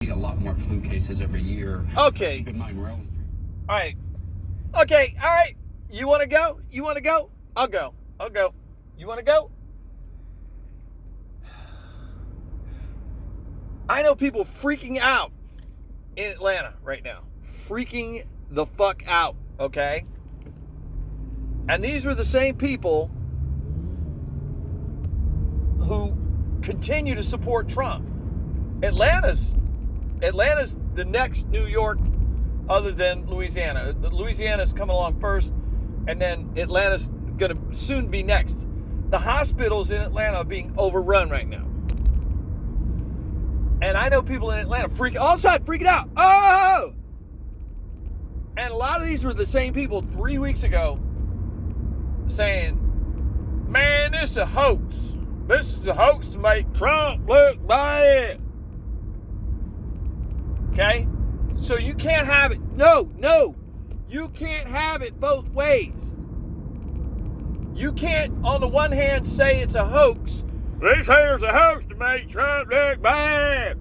see a lot more flu cases every year. Okay. Keep in mind, we're only... All right. Okay. All right. You want to go? You want to go? I'll go. I'll go. You want to go? I know people freaking out in Atlanta right now. Freaking the fuck out, okay? And these are the same people who continue to support Trump. Atlanta's the next New York other than Louisiana. Louisiana's coming along first, and then Atlanta's going to soon be next. The hospitals in Atlanta are being overrun right now. And I know people in Atlanta all of a sudden freaking out. Oh! And a lot of these were the same people 3 weeks ago saying, man, this is a hoax. This is a hoax to make Trump look bad. Okay? So you can't have it. No. You can't have it both ways. You can't, on the one hand, say it's a hoax. This here's a hoax to make Trump look bad.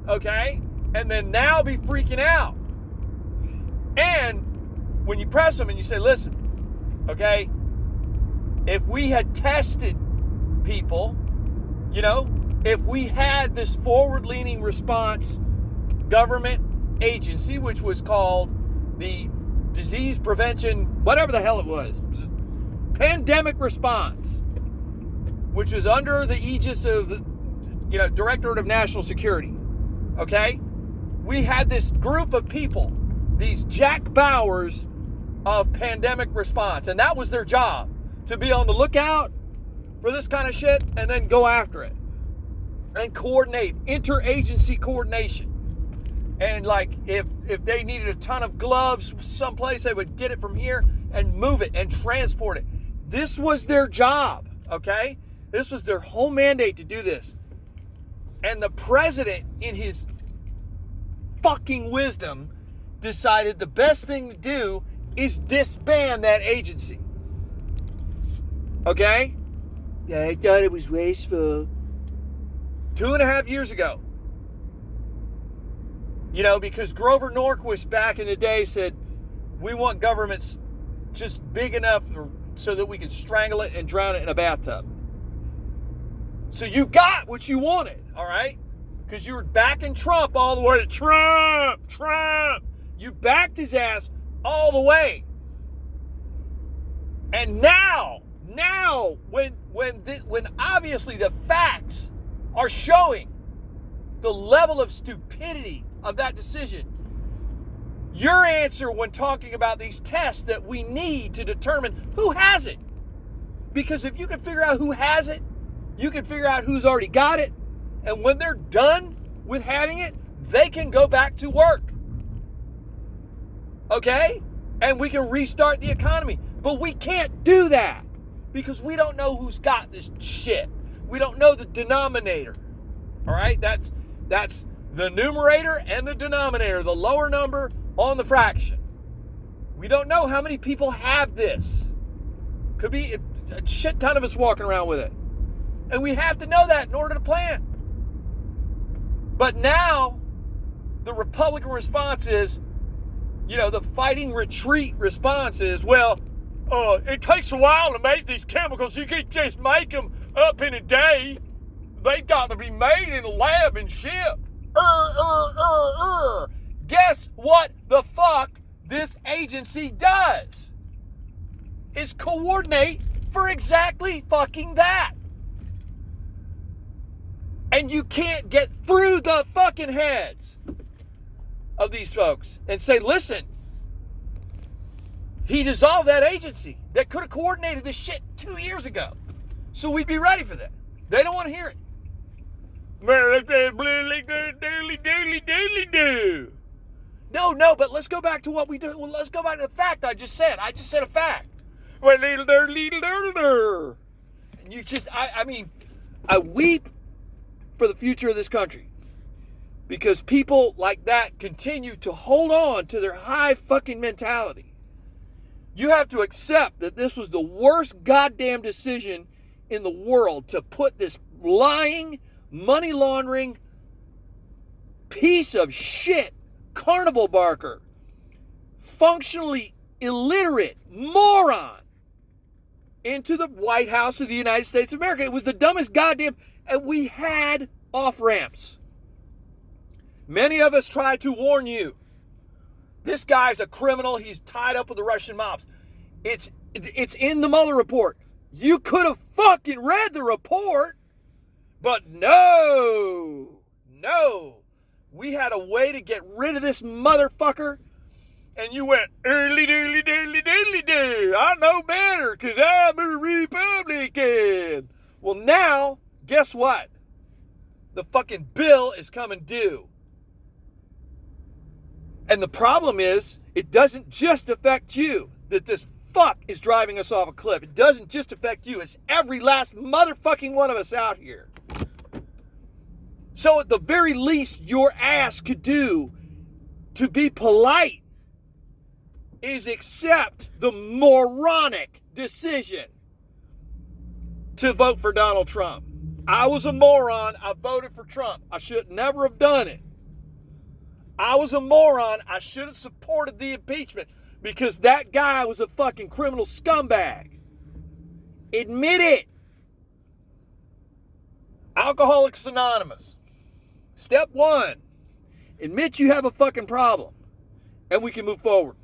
Okay? And then now be freaking out. And when you press them and you say, listen, okay, if we had tested people, if we had this forward-leaning response government agency, which was called the Disease Prevention, whatever the hell it was, Pandemic Response, which was under the aegis of the, Directorate of National Security, okay? We had this group of people, these Jack Bowers of pandemic response, and that was their job, to be on the lookout for this kind of shit and then go after it and coordinate, interagency coordination. And like if they needed a ton of gloves someplace, they would get it from here and move it and transport it. This was their job, okay? This was their whole mandate to do this. And the president, in his fucking wisdom, decided the best thing to do is disband that agency. Okay? Yeah, I thought it was wasteful. 2.5 years ago. Because Grover Norquist back in the day said, we want governments just big enough so that we can strangle it and drown it in a bathtub. So you got what you wanted, all right? Because you were backing Trump all the way. Trump. You backed his ass all the way. And now, when obviously the facts are showing the level of stupidity of that decision, your answer when talking about these tests that we need to determine who has it. Because if you can figure out who has it, you can figure out who's already got it. And when they're done with having it, they can go back to work. Okay? And we can restart the economy. But we can't do that because we don't know who's got this shit. We don't know the denominator. All right? That's the numerator and the denominator, the lower number on the fraction. We don't know how many people have this. Could be a shit ton of us walking around with it. And we have to know that in order to plan. But now, the Republican response is, the fighting retreat response is, it takes a while to make these chemicals. You can't just make them up in a day. They've got to be made in a lab and shipped. Guess what the fuck this agency does? Is coordinate for exactly fucking that. And you can't get through the fucking heads of these folks and say, listen, he dissolved that agency that could have coordinated this shit 2 years ago. So we'd be ready for that. They don't want to hear it. No, but let's go back to what we do. Well, let's go back to the fact I just said. I just said a fact. And you just, I weep for the future of this country because people like that continue to hold on to their high fucking mentality. You have to accept that this was the worst goddamn decision in the world to put this lying, money laundering piece of shit, carnival barker, functionally illiterate moron into the White House of the United States of America. It was the dumbest goddamn... And we had off-ramps. Many of us tried to warn you. This guy's a criminal. He's tied up with the Russian mobs. It's in the Mueller report. You could have fucking read the report. But no. We had a way to get rid of this motherfucker. And you went, early, doodly, doodly, doodly, doo. I know better because I'm a Republican. Well, now, guess what? The fucking bill is coming due. And the problem is, it doesn't just affect you that this fuck is driving us off a cliff. It doesn't just affect you. It's every last motherfucking one of us out here. So at the very least, your ass could do to be polite is accept the moronic decision to vote for Donald Trump. I was a moron. I voted for Trump. I should never have done it. I was a moron. I should have supported the impeachment because that guy was a fucking criminal scumbag. Admit it. Alcoholics Anonymous. Step 1. Admit you have a fucking problem and we can move forward.